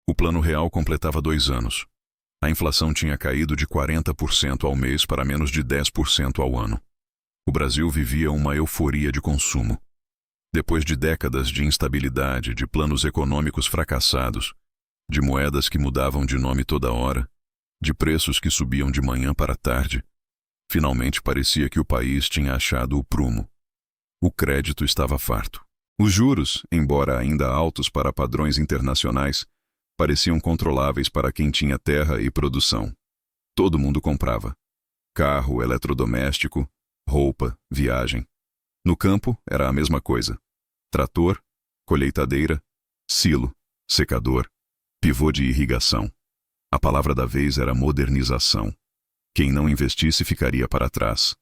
O Plano Real completava 2 anos. A inflação tinha caído de 40% ao mês para menos de 10% ao ano. O Brasil vivia uma euforia de consumo. Depois de décadas de instabilidade, de planos econômicos fracassados, de moedas que mudavam de nome toda hora, de preços que subiam de manhã para tarde, finalmente parecia que o país tinha achado o prumo. O crédito estava farto. Os juros, embora ainda altos para padrões internacionais, pareciam controláveis para quem tinha terra e produção. Todo mundo comprava. Carro, eletrodoméstico, roupa, viagem. No campo era a mesma coisa. Trator, colheitadeira, silo, secador, pivô de irrigação. A palavra da vez era modernização. Quem não investisse ficaria para trás.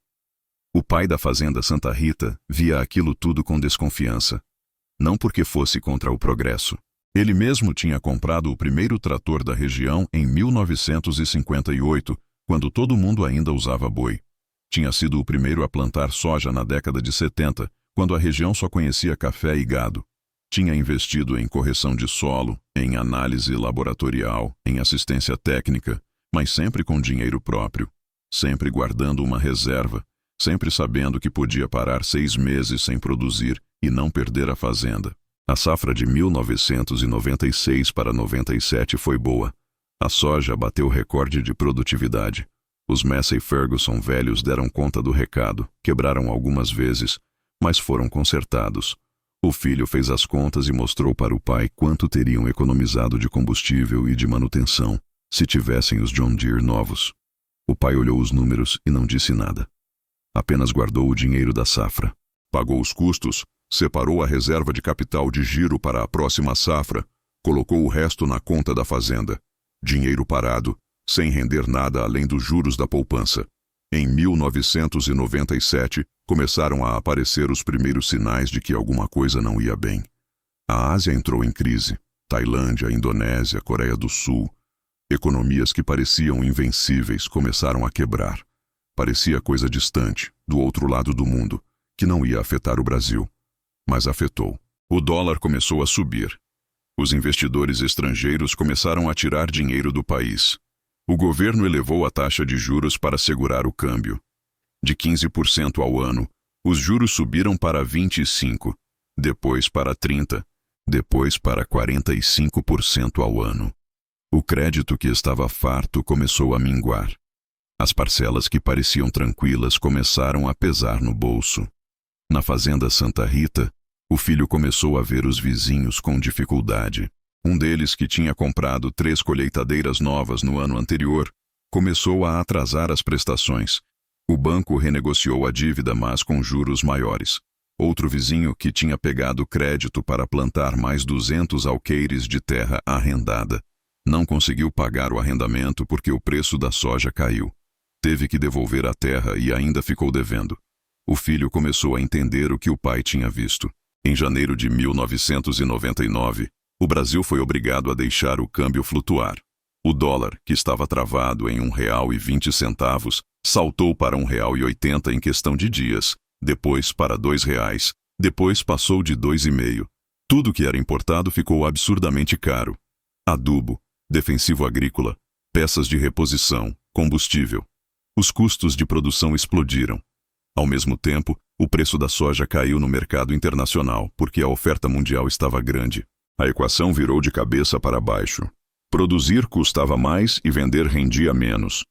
O pai da fazenda Santa Rita via aquilo tudo com desconfiança. Não porque fosse contra o progresso. Ele mesmo tinha comprado o primeiro trator da região em 1958, quando todo mundo ainda usava boi. Tinha sido o primeiro a plantar soja na década de 70, quando a região só conhecia café e gado. Tinha investido em correção de solo, em análise laboratorial, em assistência técnica, mas sempre com dinheiro próprio, sempre guardando uma reserva, sempre sabendo que podia parar 6 meses sem produzir e não perder a fazenda. A safra de 1996 para 97 foi boa. A soja bateu recorde de produtividade. Os Massey Ferguson velhos deram conta do recado, quebraram algumas vezes, mas foram consertados. O filho fez as contas e mostrou para o pai quanto teriam economizado de combustível e de manutenção se tivessem os John Deere novos. O pai olhou os números e não disse nada. Apenas guardou o dinheiro da safra. Pagou os custos, separou a reserva de capital de giro para a próxima safra, colocou o resto na conta da fazenda. Dinheiro parado, sem render nada além dos juros da poupança. Em 1997, começaram a aparecer os primeiros sinais de que alguma coisa não ia bem. A Ásia entrou em crise. Tailândia, Indonésia, Coreia do Sul. Economias que pareciam invencíveis começaram a quebrar. Parecia coisa distante, do outro lado do mundo, que não ia afetar o Brasil. Mas afetou. O dólar começou a subir. Os investidores estrangeiros começaram a tirar dinheiro do país. O governo elevou a taxa de juros para segurar o câmbio. De 15% ao ano, os juros subiram para 25%, depois para 30%, depois para 45% ao ano. O crédito que estava farto começou a minguar. As parcelas que pareciam tranquilas começaram a pesar no bolso. Na fazenda Santa Rita, o filho começou a ver os vizinhos com dificuldade. Um deles, que tinha comprado 3 colheitadeiras novas no ano anterior, começou a atrasar as prestações. O banco renegociou a dívida, mas com juros maiores. Outro vizinho, que tinha pegado crédito para plantar mais 200 alqueires de terra arrendada, não conseguiu pagar o arrendamento porque o preço da soja caiu. Teve que devolver a terra e ainda ficou devendo. O filho começou a entender o que o pai tinha visto. Em janeiro de 1999, o Brasil foi obrigado a deixar o câmbio flutuar. O dólar, que estava travado em R$ 1,20, saltou para R$ 1,80 em questão de dias, depois para R$ 2, depois passou de R$ 2,5. Tudo que era importado ficou absurdamente caro. Adubo, defensivo agrícola, peças de reposição, combustível. Os custos de produção explodiram. Ao mesmo tempo, o preço da soja caiu no mercado internacional porque a oferta mundial estava grande. A equação virou de cabeça para baixo. Produzir custava mais e vender rendia menos.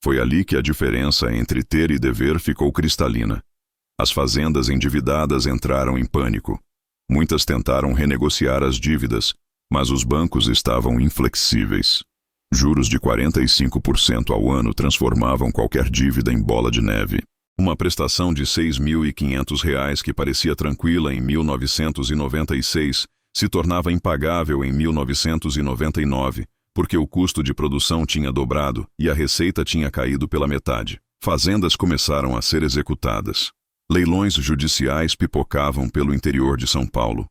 Foi ali que a diferença entre ter e dever ficou cristalina. As fazendas endividadas entraram em pânico. Muitas tentaram renegociar as dívidas, mas os bancos estavam inflexíveis. Juros de 45% ao ano transformavam qualquer dívida em bola de neve. Uma prestação de R$ 6.500 que parecia tranquila em 1996 se tornava impagável em 1999, porque o custo de produção tinha dobrado e a receita tinha caído pela metade. Fazendas começaram a ser executadas. Leilões judiciais pipocavam pelo interior de São Paulo.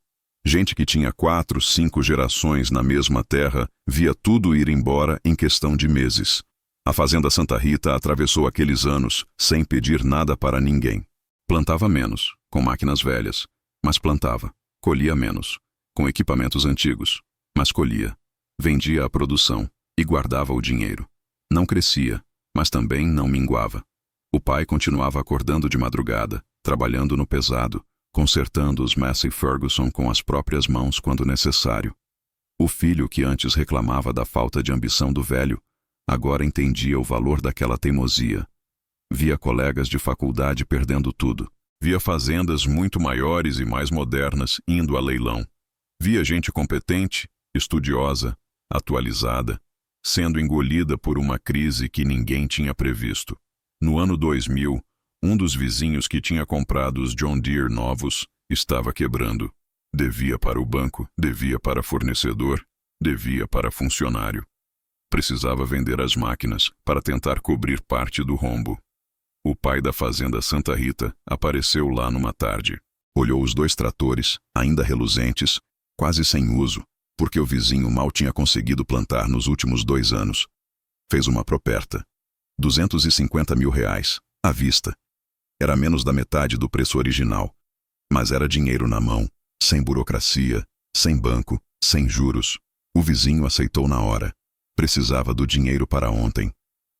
Gente que tinha 4, 5 gerações na mesma terra via tudo ir embora em questão de meses. A fazenda Santa Rita atravessou aqueles anos sem pedir nada para ninguém. Plantava menos, com máquinas velhas, mas plantava. Colhia menos, com equipamentos antigos, mas colhia. Vendia a produção e guardava o dinheiro. Não crescia, mas também não minguava. O pai continuava acordando de madrugada, trabalhando no pesado, consertando os Massey Ferguson com as próprias mãos quando necessário. O filho, que antes reclamava da falta de ambição do velho, agora entendia o valor daquela teimosia. Via colegas de faculdade perdendo tudo. Via fazendas muito maiores e mais modernas indo a leilão. Via gente competente, estudiosa, atualizada, sendo engolida por uma crise que ninguém tinha previsto. No ano 2000, um dos vizinhos que tinha comprado os John Deere novos estava quebrando. Devia para o banco, devia para fornecedor, devia para funcionário. Precisava vender as máquinas para tentar cobrir parte do rombo. O pai da fazenda Santa Rita apareceu lá numa tarde. Olhou os 2 tratores, ainda reluzentes, quase sem uso, porque o vizinho mal tinha conseguido plantar nos últimos 2 anos. Fez uma properta. R$250 mil, à vista. Era menos da metade do preço original. Mas era dinheiro na mão, sem burocracia, sem banco, sem juros. O vizinho aceitou na hora. Precisava do dinheiro para ontem.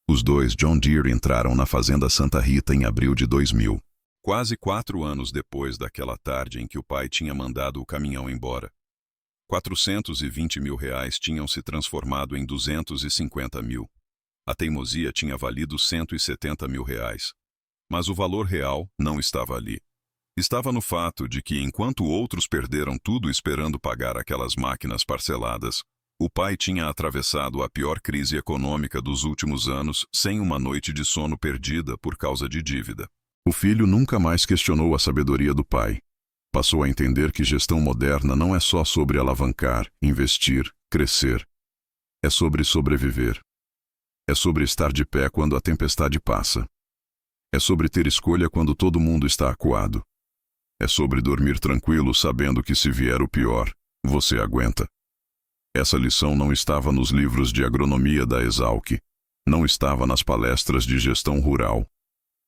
Os 2 John Deere entraram na fazenda Santa Rita em abril de 2000. Quase 4 anos depois daquela tarde em que o pai tinha mandado o caminhão embora. R$420 mil tinham se transformado em 250 mil. A teimosia tinha valido R$170 mil. Mas o valor real não estava ali. Estava no fato de que, enquanto outros perderam tudo esperando pagar aquelas máquinas parceladas, o pai tinha atravessado a pior crise econômica dos últimos anos sem uma noite de sono perdida por causa de dívida. O filho nunca mais questionou a sabedoria do pai. Passou a entender que gestão moderna não é só sobre alavancar, investir, crescer. É sobre sobreviver. É sobre estar de pé quando a tempestade passa. É sobre ter escolha quando todo mundo está acuado. É sobre dormir tranquilo sabendo que se vier o pior, você aguenta. Essa lição não estava nos livros de agronomia da Exalc, não estava nas palestras de gestão rural,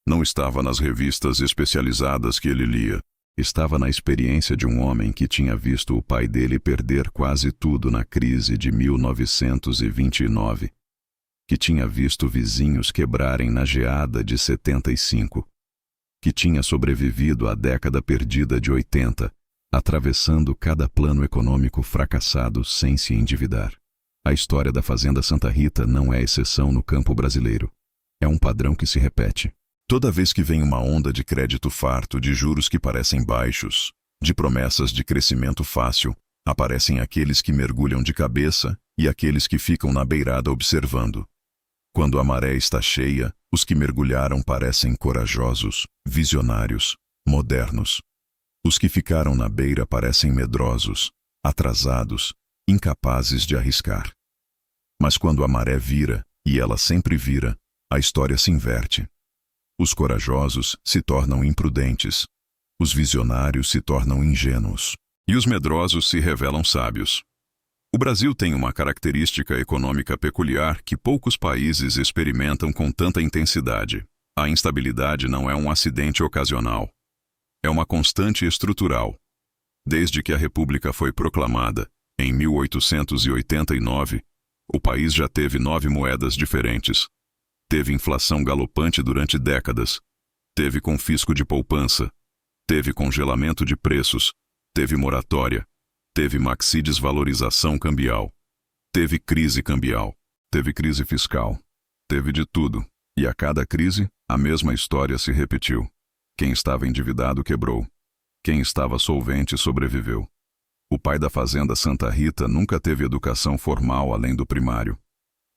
não estava nas revistas especializadas que ele lia. Estava na experiência de um homem que tinha visto o pai dele perder quase tudo na crise de 1929, que tinha visto vizinhos quebrarem na geada de 75, que tinha sobrevivido à década perdida de 80, atravessando cada plano econômico fracassado sem se endividar. A história da fazenda Santa Rita não é exceção no campo brasileiro. É um padrão que se repete. Toda vez que vem uma onda de crédito farto, de juros que parecem baixos, de promessas de crescimento fácil, aparecem aqueles que mergulham de cabeça e aqueles que ficam na beirada observando. Quando a maré está cheia, os que mergulharam parecem corajosos, visionários, modernos. Os que ficaram na beira parecem medrosos, atrasados, incapazes de arriscar. Mas quando a maré vira, e ela sempre vira, a história se inverte. Os corajosos se tornam imprudentes, os visionários se tornam ingênuos, e os medrosos se revelam sábios. O Brasil tem uma característica econômica peculiar que poucos países experimentam com tanta intensidade. A instabilidade não é um acidente ocasional. É uma constante estrutural. Desde que a República foi proclamada, em 1889, o país já teve 9 moedas diferentes. Teve inflação galopante durante décadas. Teve confisco de poupança. Teve congelamento de preços. Teve moratória. Teve maxi-desvalorização cambial. Teve crise cambial. Teve crise fiscal. Teve de tudo. E a cada crise, a mesma história se repetiu. Quem estava endividado quebrou. Quem estava solvente sobreviveu. O pai da fazenda Santa Rita nunca teve educação formal além do primário.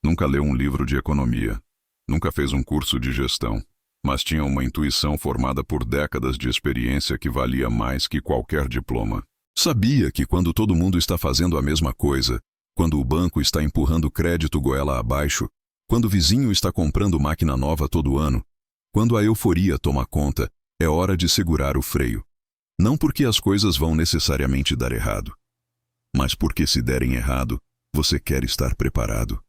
Nunca leu um livro de economia. Nunca fez um curso de gestão. Mas tinha uma intuição formada por décadas de experiência que valia mais que qualquer diploma. Sabia que quando todo mundo está fazendo a mesma coisa, quando o banco está empurrando crédito goela abaixo, quando o vizinho está comprando máquina nova todo ano, quando a euforia toma conta, é hora de segurar o freio. Não porque as coisas vão necessariamente dar errado, mas porque se derem errado, você quer estar preparado.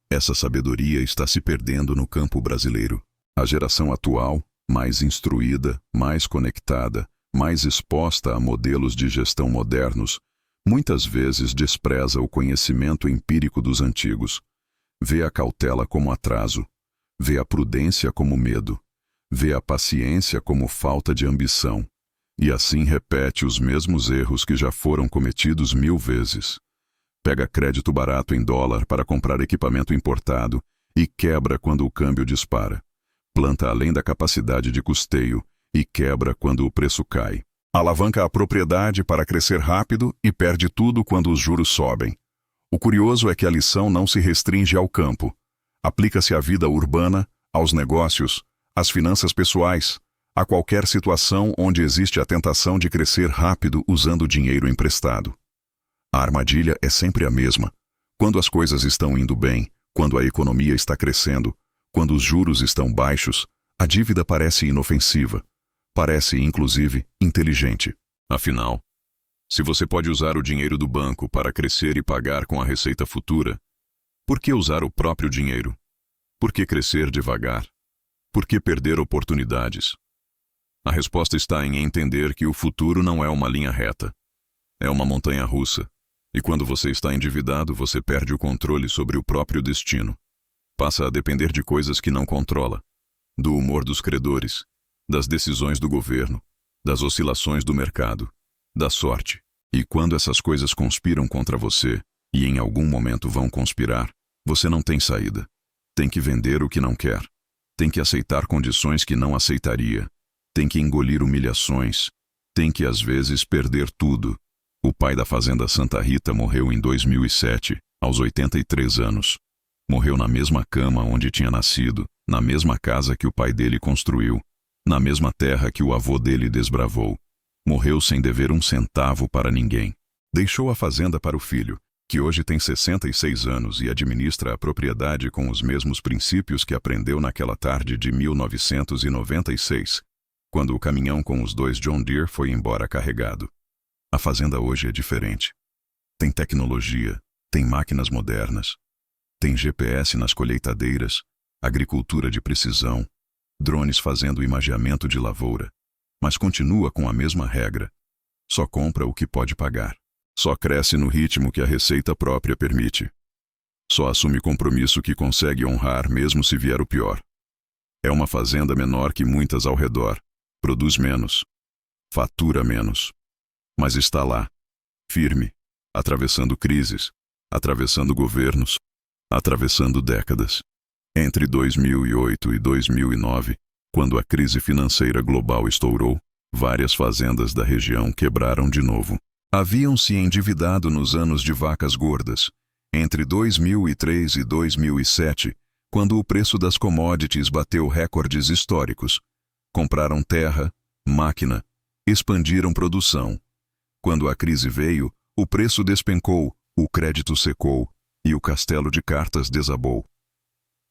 Essa sabedoria está se perdendo no campo brasileiro. A geração atual, mais instruída, mais conectada, mais exposta a modelos de gestão modernos, Muitas vezes despreza o conhecimento empírico dos antigos. Vê a cautela como atraso. Vê a prudência como medo. Vê a paciência como falta de ambição. E assim repete os mesmos erros que já foram cometidos 1000 vezes. Pega crédito barato em dólar para comprar equipamento importado e quebra quando o câmbio dispara. Planta além da capacidade de custeio e quebra quando o preço cai. Alavanca a propriedade para crescer rápido e perde tudo quando os juros sobem. O curioso é que a lição não se restringe ao campo. Aplica-se à vida urbana, aos negócios, às finanças pessoais, a qualquer situação onde existe a tentação de crescer rápido usando dinheiro emprestado. A armadilha é sempre a mesma. Quando as coisas estão indo bem, quando a economia está crescendo, quando os juros estão baixos, a dívida parece inofensiva. Parece, inclusive, inteligente. Afinal, se você pode usar o dinheiro do banco para crescer e pagar com a receita futura, por que usar o próprio dinheiro? Por que crescer devagar? Por que perder oportunidades? A resposta está em entender que o futuro não é uma linha reta. É uma montanha-russa. E quando você está endividado, você perde o controle sobre o próprio destino. Passa a depender de coisas que não controla. Do humor dos credores, das decisões do governo, das oscilações do mercado, da sorte. E quando essas coisas conspiram contra você, e em algum momento vão conspirar, você não tem saída. Tem que vender o que não quer. Tem que aceitar condições que não aceitaria. Tem que engolir humilhações. Tem que, às vezes, perder tudo. O pai da fazenda Santa Rita morreu em 2007, aos 83 anos. Morreu na mesma cama onde tinha nascido, na mesma casa que o pai dele construiu, na mesma terra que o avô dele desbravou. Morreu sem dever um centavo para ninguém. Deixou a fazenda para o filho, que hoje tem 66 anos e administra a propriedade com os mesmos princípios que aprendeu naquela tarde de 1996, quando o caminhão com os 2 John Deere foi embora carregado. A fazenda hoje é diferente. Tem tecnologia, tem máquinas modernas, tem GPS nas colheitadeiras, agricultura de precisão, drones fazendo imageamento de lavoura, mas continua com a mesma regra. Só compra o que pode pagar. Só cresce no ritmo que a receita própria permite. Só assume compromisso que consegue honrar mesmo se vier o pior. É uma fazenda menor que muitas ao redor. Produz menos. Fatura menos. Mas está lá, firme, atravessando crises, atravessando governos, atravessando décadas. Entre 2008 e 2009, quando a crise financeira global estourou, várias fazendas da região quebraram de novo. Haviam se endividado nos anos de vacas gordas, entre 2003 e 2007, quando o preço das commodities bateu recordes históricos. Compraram terra, máquina, expandiram produção. Quando a crise veio, o preço despencou, o crédito secou e o castelo de cartas desabou.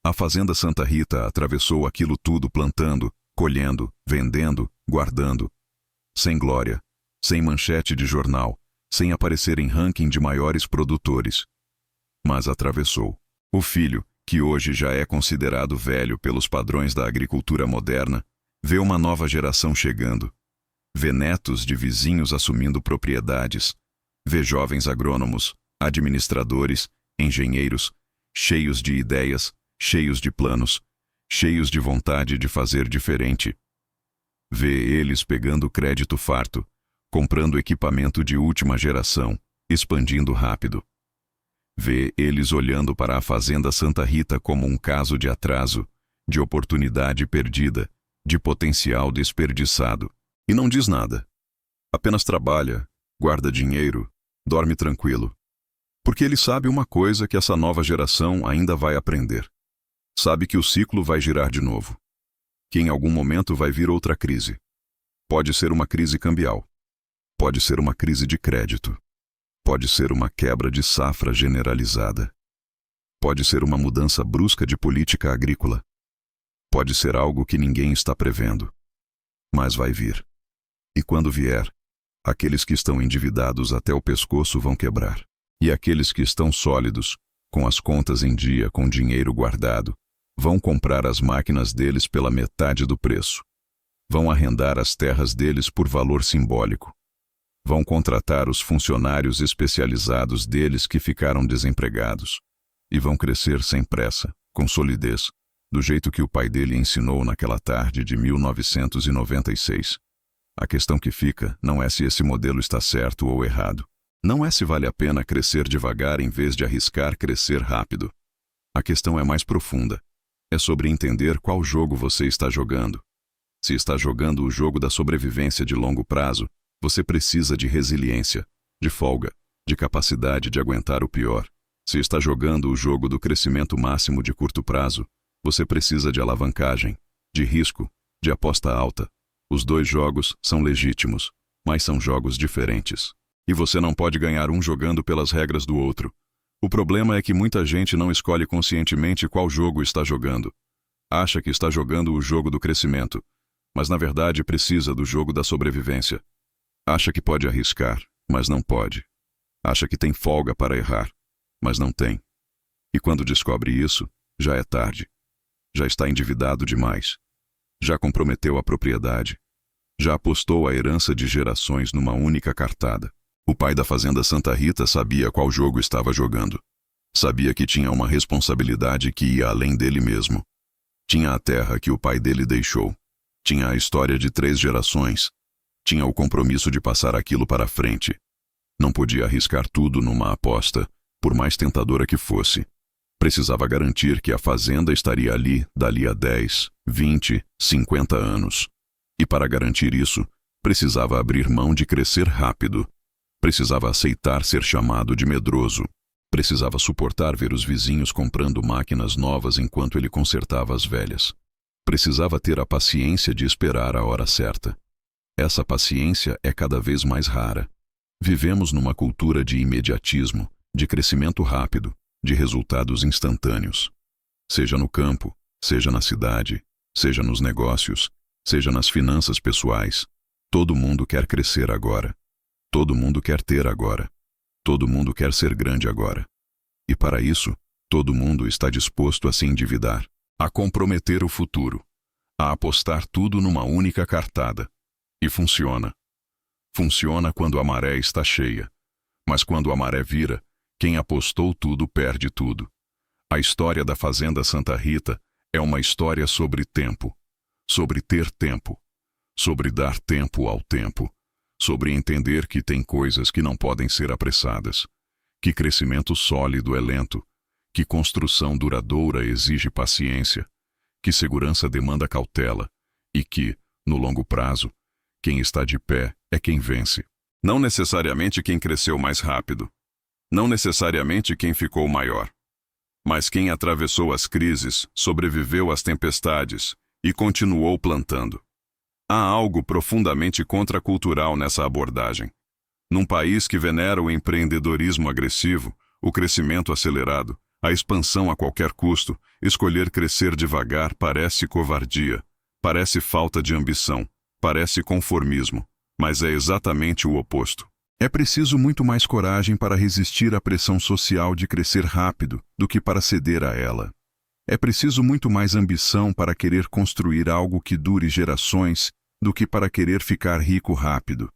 A fazenda Santa Rita atravessou aquilo tudo plantando, colhendo, vendendo, guardando. Sem glória, sem manchete de jornal, sem aparecer em ranking de maiores produtores. Mas atravessou. O filho, que hoje já é considerado velho pelos padrões da agricultura moderna, vê uma nova geração chegando. Vê netos de vizinhos assumindo propriedades. Vê jovens agrônomos, administradores, engenheiros, cheios de ideias, cheios de planos, cheios de vontade de fazer diferente. Vê eles pegando crédito farto, comprando equipamento de última geração, expandindo rápido. Vê eles olhando para a fazenda Santa Rita como um caso de atraso, de oportunidade perdida, de potencial desperdiçado. E não diz nada. Apenas trabalha, guarda dinheiro, dorme tranquilo. Porque ele sabe uma coisa que essa nova geração ainda vai aprender. Sabe que o ciclo vai girar de novo. Que em algum momento vai vir outra crise. Pode ser uma crise cambial. Pode ser uma crise de crédito. Pode ser uma quebra de safra generalizada. Pode ser uma mudança brusca de política agrícola. Pode ser algo que ninguém está prevendo. Mas vai vir. E quando vier, aqueles que estão endividados até o pescoço vão quebrar. E aqueles que estão sólidos, com as contas em dia, com dinheiro guardado, vão comprar as máquinas deles pela metade do preço. Vão arrendar as terras deles por valor simbólico. Vão contratar os funcionários especializados deles que ficaram desempregados. E vão crescer sem pressa, com solidez, do jeito que o pai dele ensinou naquela tarde de 1996. A questão que fica não é se esse modelo está certo ou errado. Não é se vale a pena crescer devagar em vez de arriscar crescer rápido. A questão é mais profunda. É sobre entender qual jogo você está jogando. Se está jogando o jogo da sobrevivência de longo prazo, você precisa de resiliência, de folga, de capacidade de aguentar o pior. Se está jogando o jogo do crescimento máximo de curto prazo, você precisa de alavancagem, de risco, de aposta alta. Os dois jogos são legítimos, mas são jogos diferentes. E você não pode ganhar um jogando pelas regras do outro. O problema é que muita gente não escolhe conscientemente qual jogo está jogando. Acha que está jogando o jogo do crescimento, mas na verdade precisa do jogo da sobrevivência. Acha que pode arriscar, mas não pode. Acha que tem folga para errar, mas não tem. E quando descobre isso, já é tarde. Já está endividado demais. Já comprometeu a propriedade. Já apostou a herança de gerações numa única cartada. O pai da fazenda Santa Rita sabia qual jogo estava jogando. Sabia que tinha uma responsabilidade que ia além dele mesmo. Tinha a terra que o pai dele deixou. Tinha a história de 3 gerações. Tinha o compromisso de passar aquilo para frente. Não podia arriscar tudo numa aposta, por mais tentadora que fosse. Precisava garantir que a fazenda estaria ali dali a 10, 20, 50 anos. E para garantir isso, precisava abrir mão de crescer rápido. Precisava aceitar ser chamado de medroso. Precisava suportar ver os vizinhos comprando máquinas novas enquanto ele consertava as velhas. Precisava ter a paciência de esperar a hora certa. Essa paciência é cada vez mais rara. Vivemos numa cultura de imediatismo, de crescimento rápido, de resultados instantâneos. Seja no campo, seja na cidade, seja nos negócios, seja nas finanças pessoais, todo mundo quer crescer agora. Todo mundo quer ter agora. Todo mundo quer ser grande agora. E para isso, todo mundo está disposto a se endividar, a comprometer o futuro, a apostar tudo numa única cartada. E funciona. Funciona quando a maré está cheia. Mas quando a maré vira, quem apostou tudo perde tudo. A história da Fazenda Santa Rita é uma história sobre tempo, sobre ter tempo, sobre dar tempo ao tempo, sobre entender que tem coisas que não podem ser apressadas, que crescimento sólido é lento, que construção duradoura exige paciência, que segurança demanda cautela e que, no longo prazo, quem está de pé é quem vence. Não necessariamente quem cresceu mais rápido, não necessariamente quem ficou maior, mas quem atravessou as crises, sobreviveu às tempestades e continuou plantando. Há algo profundamente contracultural nessa abordagem. Num país que venera o empreendedorismo agressivo, o crescimento acelerado, a expansão a qualquer custo, escolher crescer devagar parece covardia, parece falta de ambição, parece conformismo, mas é exatamente o oposto. É preciso muito mais coragem para resistir à pressão social de crescer rápido do que para ceder a ela. É preciso muito mais ambição para querer construir algo que dure gerações do que para querer ficar rico rápido.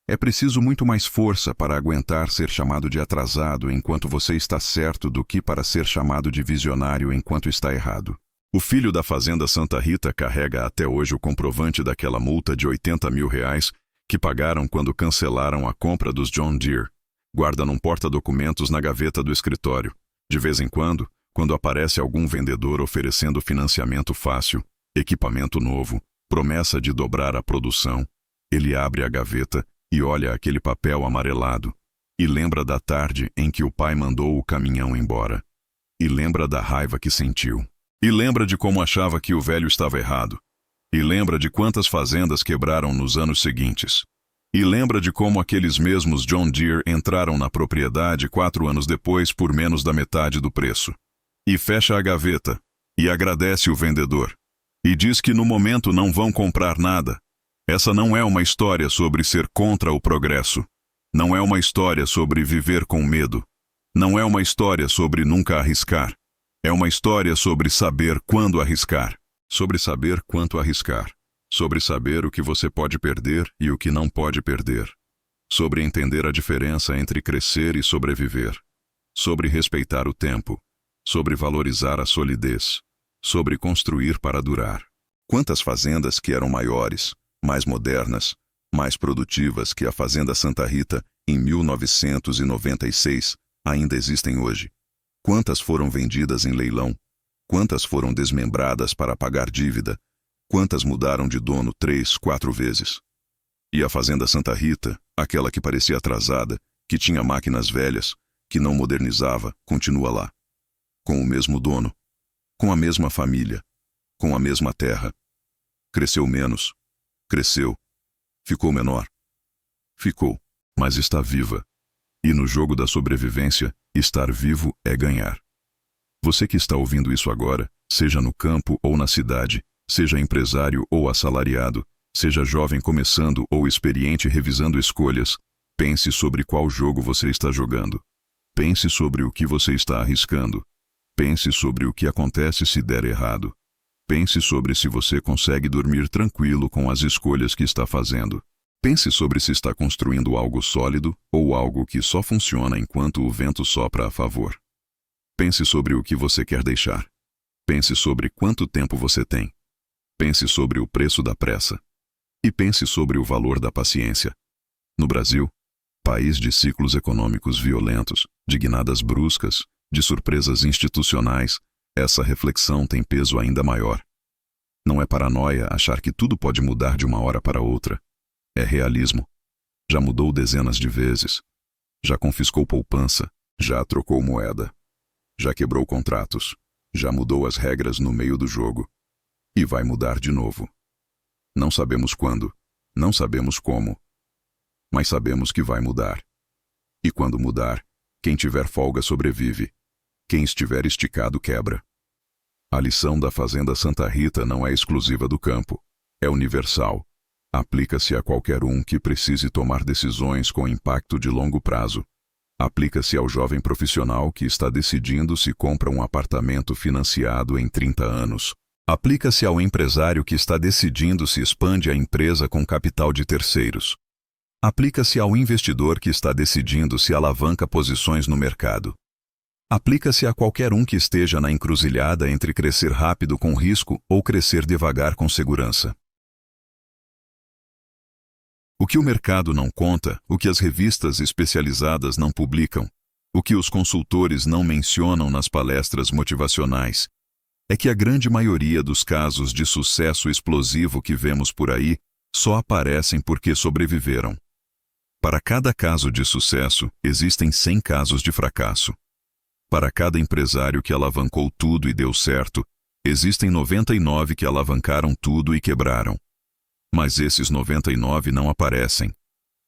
É preciso muito mais força para aguentar ser chamado de atrasado enquanto você está certo do que para ser chamado de visionário enquanto está errado. O filho da Fazenda Santa Rita carrega até hoje o comprovante daquela multa de R$80 mil que pagaram quando cancelaram a compra dos John Deere. Guarda num porta-documentos na gaveta do escritório. De vez em quando aparece algum vendedor oferecendo financiamento fácil, equipamento novo, promessa de dobrar a produção, ele abre a gaveta e olha aquele papel amarelado, e lembra da tarde em que o pai mandou o caminhão embora. E lembra da raiva que sentiu. E lembra de como achava que o velho estava errado. E lembra de quantas fazendas quebraram nos anos seguintes. E lembra de como aqueles mesmos John Deere entraram na propriedade 4 anos depois por menos da metade do preço. E fecha a gaveta, e agradece o vendedor. E diz que no momento não vão comprar nada. Essa não é uma história sobre ser contra o progresso. Não é uma história sobre viver com medo. Não é uma história sobre nunca arriscar. É uma história sobre saber quando arriscar. Sobre saber quanto arriscar. Sobre saber o que você pode perder e o que não pode perder. sobre entender a diferença entre crescer e sobreviver, sobre respeitar o tempo, sobre valorizar a solidez, sobre construir para durar. Quantas fazendas que eram maiores, mais modernas, mais produtivas que a Fazenda Santa Rita em 1996 ainda existem hoje? Quantas foram vendidas em leilão? Quantas foram desmembradas para pagar dívida? Quantas mudaram de dono 3, 4 vezes? E a Fazenda Santa Rita, aquela que parecia atrasada, que tinha máquinas velhas, que não modernizava, continua lá. Com o mesmo dono, com a mesma família, com a mesma terra. Cresceu menos, cresceu. Ficou menor, ficou, mas está viva. E no jogo da sobrevivência, estar vivo é ganhar. Você que está ouvindo isso agora, seja no campo ou na cidade, seja empresário ou assalariado, seja jovem começando ou experiente revisando escolhas, pense sobre qual jogo você está jogando. Pense sobre o que você está arriscando. Pense sobre o que acontece se der errado. Pense sobre se você consegue dormir tranquilo com as escolhas que está fazendo. Pense sobre se está construindo algo sólido ou algo que só funciona enquanto o vento sopra a favor. Pense sobre o que você quer deixar. Pense sobre quanto tempo você tem. Pense sobre o preço da pressa. E pense sobre o valor da paciência. No Brasil, país de ciclos econômicos violentos, de guinadas bruscas, de surpresas institucionais, essa reflexão tem peso ainda maior. Não é paranoia achar que tudo pode mudar de uma hora para outra. É realismo. Já mudou dezenas de vezes. Já confiscou poupança. Já trocou moeda. Já quebrou contratos. Já mudou as regras no meio do jogo. E vai mudar de novo. Não sabemos quando. Não sabemos como. Mas sabemos que vai mudar. E quando mudar, quem tiver folga sobrevive. Quem estiver esticado quebra. A lição da Fazenda Santa Rita não é exclusiva do campo. É universal. Aplica-se a qualquer um que precise tomar decisões com impacto de longo prazo. Aplica-se ao jovem profissional que está decidindo se compra um apartamento financiado em 30 anos. Aplica-se ao empresário que está decidindo se expande a empresa com capital de terceiros. Aplica-se ao investidor que está decidindo se alavanca posições no mercado. Aplica-se a qualquer um que esteja na encruzilhada entre crescer rápido com risco ou crescer devagar com segurança. O que o mercado não conta, o que as revistas especializadas não publicam, o que os consultores não mencionam nas palestras motivacionais, é que a grande maioria dos casos de sucesso explosivo que vemos por aí só aparecem porque sobreviveram. Para cada caso de sucesso, existem 100 casos de fracasso. Para cada empresário que alavancou tudo e deu certo, existem 99 que alavancaram tudo e quebraram. Mas esses 99 não aparecem.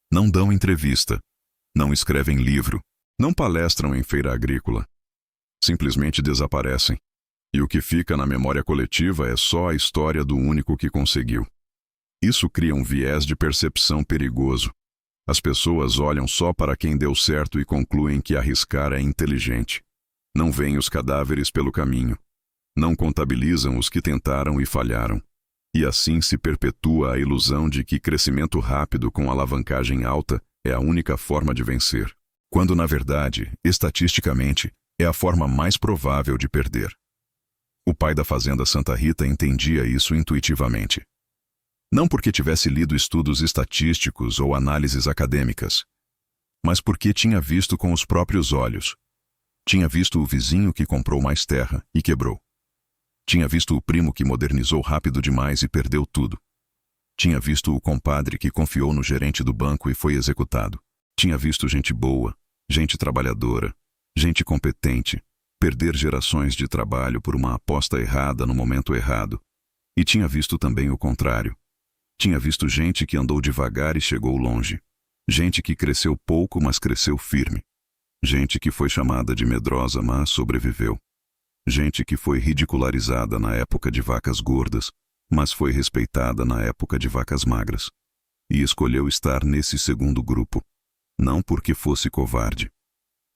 Não dão entrevista. Não escrevem livro. Não palestram em feira agrícola. Simplesmente desaparecem. E o que fica na memória coletiva é só a história do único que conseguiu. Isso cria um viés de percepção perigoso. As pessoas olham só para quem deu certo e concluem que arriscar é inteligente. Não veem os cadáveres pelo caminho. Não contabilizam os que tentaram e falharam. E assim se perpetua a ilusão de que crescimento rápido com alavancagem alta é a única forma de vencer, quando na verdade, estatisticamente, é a forma mais provável de perder. O pai da Fazenda Santa Rita entendia isso intuitivamente. Não porque tivesse lido estudos estatísticos ou análises acadêmicas, mas porque tinha visto com os próprios olhos. Tinha visto o vizinho que comprou mais terra e quebrou. Tinha visto o primo que modernizou rápido demais e perdeu tudo. Tinha visto o compadre que confiou no gerente do banco e foi executado. Tinha visto gente boa, gente trabalhadora, gente competente, perder gerações de trabalho por uma aposta errada no momento errado. E tinha visto também o contrário. Tinha visto gente que andou devagar e chegou longe. Gente que cresceu pouco, mas cresceu firme. Gente que foi chamada de medrosa, mas sobreviveu. Gente que foi ridicularizada na época de vacas gordas, mas foi respeitada na época de vacas magras. E escolheu estar nesse segundo grupo, não porque fosse covarde,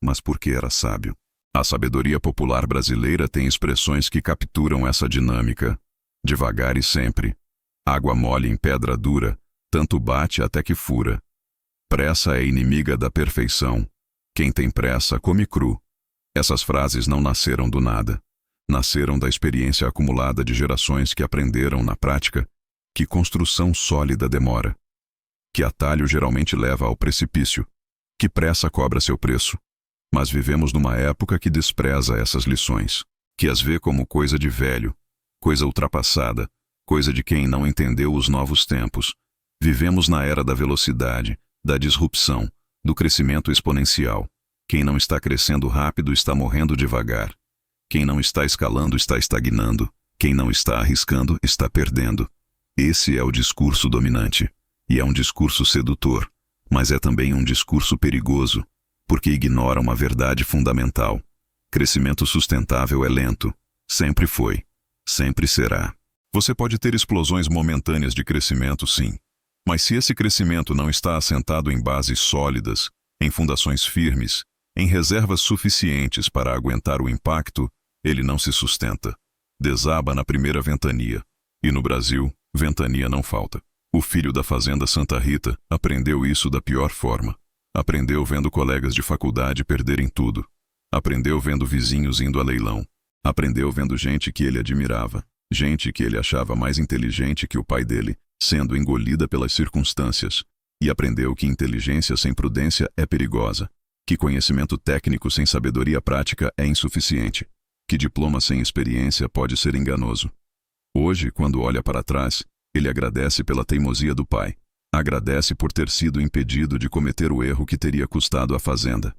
mas porque era sábio. A sabedoria popular brasileira tem expressões que capturam essa dinâmica. Devagar e sempre. Água mole em pedra dura, tanto bate até que fura. Pressa é inimiga da perfeição. Quem tem pressa come cru. Essas frases não nasceram do nada. Nasceram da experiência acumulada de gerações que aprenderam na prática que construção sólida demora, que atalho geralmente leva ao precipício, que pressa cobra seu preço. Mas vivemos numa época que despreza essas lições, que as vê como coisa de velho, coisa ultrapassada, coisa de quem não entendeu os novos tempos. Vivemos na era da velocidade, da disrupção, do crescimento exponencial. Quem não está crescendo rápido está morrendo devagar. Quem não está escalando está estagnando. Quem não está arriscando está perdendo. Esse é o discurso dominante. E é um discurso sedutor, mas é também um discurso perigoso, porque ignora uma verdade fundamental. Crescimento sustentável é lento. Sempre foi. Sempre será. Você pode ter explosões momentâneas de crescimento, sim. Mas se esse crescimento não está assentado em bases sólidas, em fundações firmes, em reservas suficientes para aguentar o impacto, ele não se sustenta. Desaba na primeira ventania. E no Brasil, ventania não falta. O filho da fazenda Santa Rita aprendeu isso da pior forma. Aprendeu vendo colegas de faculdade perderem tudo. Aprendeu vendo vizinhos indo a leilão. Aprendeu vendo gente que ele admirava, gente que ele achava mais inteligente que o pai dele, sendo engolida pelas circunstâncias. E aprendeu que inteligência sem prudência é perigosa, que conhecimento técnico sem sabedoria prática é insuficiente, que diploma sem experiência pode ser enganoso. Hoje, quando olha para trás, ele agradece pela teimosia do pai. Agradece por ter sido impedido de cometer o erro que teria custado a fazenda.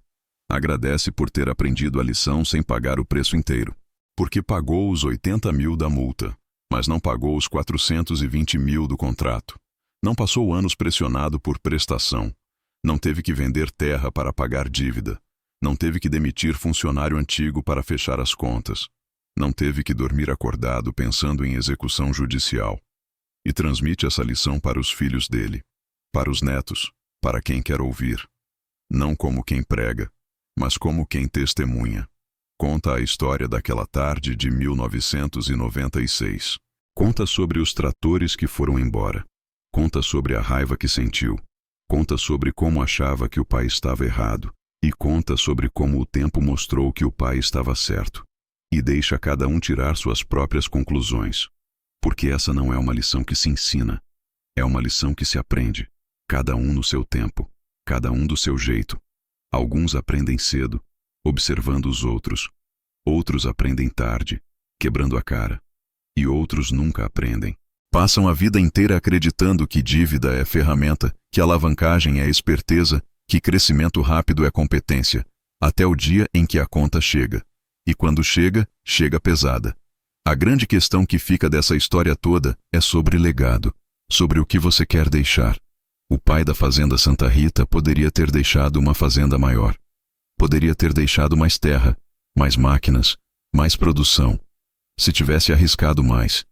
Agradece por ter aprendido a lição sem pagar o preço inteiro. Porque pagou os 80 mil da multa, mas não pagou os 420 mil do contrato. Não passou anos pressionado por prestação. Não teve que vender terra para pagar dívida. Não teve que demitir funcionário antigo para fechar as contas. Não teve que dormir acordado pensando em execução judicial. E transmite essa lição para os filhos dele, para os netos, para quem quer ouvir. Não como quem prega, mas como quem testemunha. Conta a história daquela tarde de 1996. Conta sobre os tratores que foram embora. Conta sobre a raiva que sentiu. Conta sobre como achava que o pai estava errado. E conta sobre como o tempo mostrou que o pai estava certo. E deixa cada um tirar suas próprias conclusões. Porque essa não é uma lição que se ensina. É uma lição que se aprende. Cada um no seu tempo. Cada um do seu jeito. Alguns aprendem cedo, observando os outros. Outros aprendem tarde, quebrando a cara. E outros nunca aprendem. Passam a vida inteira acreditando que dívida é ferramenta, que alavancagem é esperteza, que crescimento rápido é competência, até o dia em que a conta chega. E quando chega, chega pesada. A grande questão que fica dessa história toda é sobre legado, sobre o que você quer deixar. O pai da fazenda Santa Rita poderia ter deixado uma fazenda maior. Poderia ter deixado mais terra, mais máquinas, mais produção. Se tivesse arriscado mais.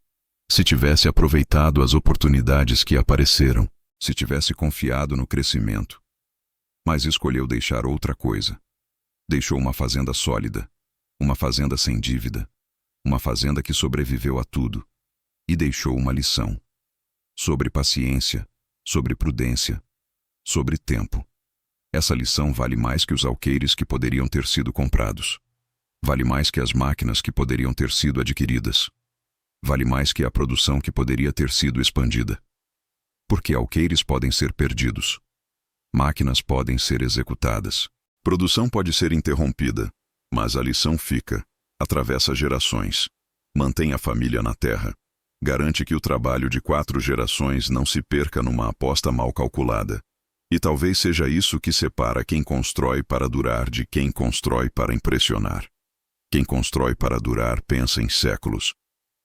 Se tivesse aproveitado as oportunidades que apareceram. Se tivesse confiado no crescimento. Mas escolheu deixar outra coisa. Deixou uma fazenda sólida. Uma fazenda sem dívida. Uma fazenda que sobreviveu a tudo. E deixou uma lição. Sobre paciência, sobre prudência, sobre tempo. Essa lição vale mais que os alqueires que poderiam ter sido comprados. Vale mais que as máquinas que poderiam ter sido adquiridas. Vale mais que a produção que poderia ter sido expandida. Porque alqueires podem ser perdidos. Máquinas podem ser executadas. Produção pode ser interrompida, mas a lição fica. Atravessa gerações. Mantém a família na terra. Garante que o trabalho de 4 gerações não se perca numa aposta mal calculada. E talvez seja isso que separa quem constrói para durar de quem constrói para impressionar. Quem constrói para durar pensa em séculos.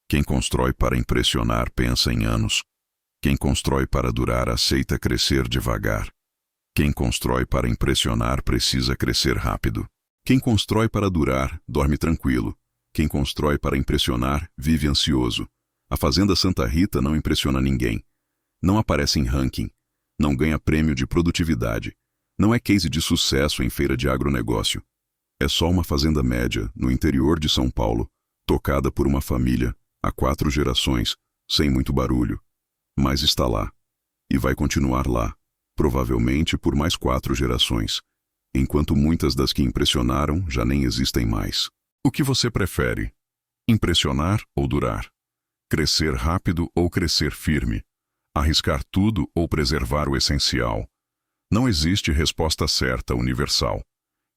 Quem constrói para impressionar pensa em anos. Quem constrói para durar aceita crescer devagar. Quem constrói para impressionar precisa crescer rápido. Quem constrói para durar, dorme tranquilo. Quem constrói para impressionar, vive ansioso. A Fazenda Santa Rita não impressiona ninguém. Não aparece em ranking. Não ganha prêmio de produtividade. Não é case de sucesso em feira de agronegócio. É só uma fazenda média, no interior de São Paulo, tocada por uma família, há 4 gerações, sem muito barulho. Mas está lá. E vai continuar lá. provavelmente por mais 4 gerações, enquanto muitas das que impressionaram já nem existem mais. O que você prefere? Impressionar ou durar? Crescer rápido ou crescer firme? Arriscar tudo ou preservar o essencial? Não existe resposta certa universal.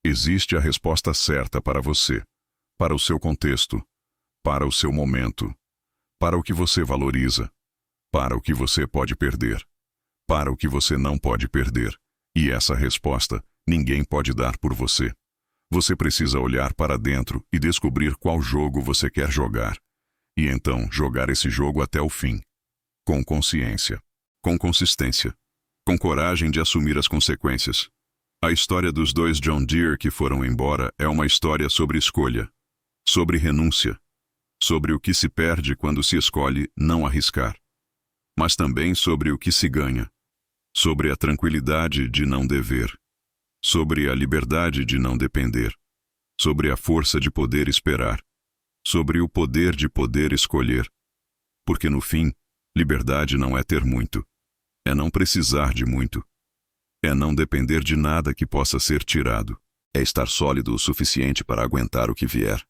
Existe a resposta certa para você, para o seu contexto, para o seu momento, para o que você valoriza, para o que você pode perder, para o que você não pode perder. E essa resposta ninguém pode dar por você. Você precisa olhar para dentro e descobrir qual jogo você quer jogar. E então jogar esse jogo até o fim. Com consciência, com consistência, com coragem de assumir as consequências. A história dos 2 John Deere que foram embora é uma história sobre escolha, sobre renúncia, sobre o que se perde quando se escolhe não arriscar, mas também sobre o que se ganha, sobre a tranquilidade de não dever, sobre a liberdade de não depender, sobre a força de poder esperar, sobre o poder de poder escolher. Porque no fim, liberdade não é ter muito, é não precisar de muito, é não depender de nada que possa ser tirado, é estar sólido o suficiente para aguentar o que vier.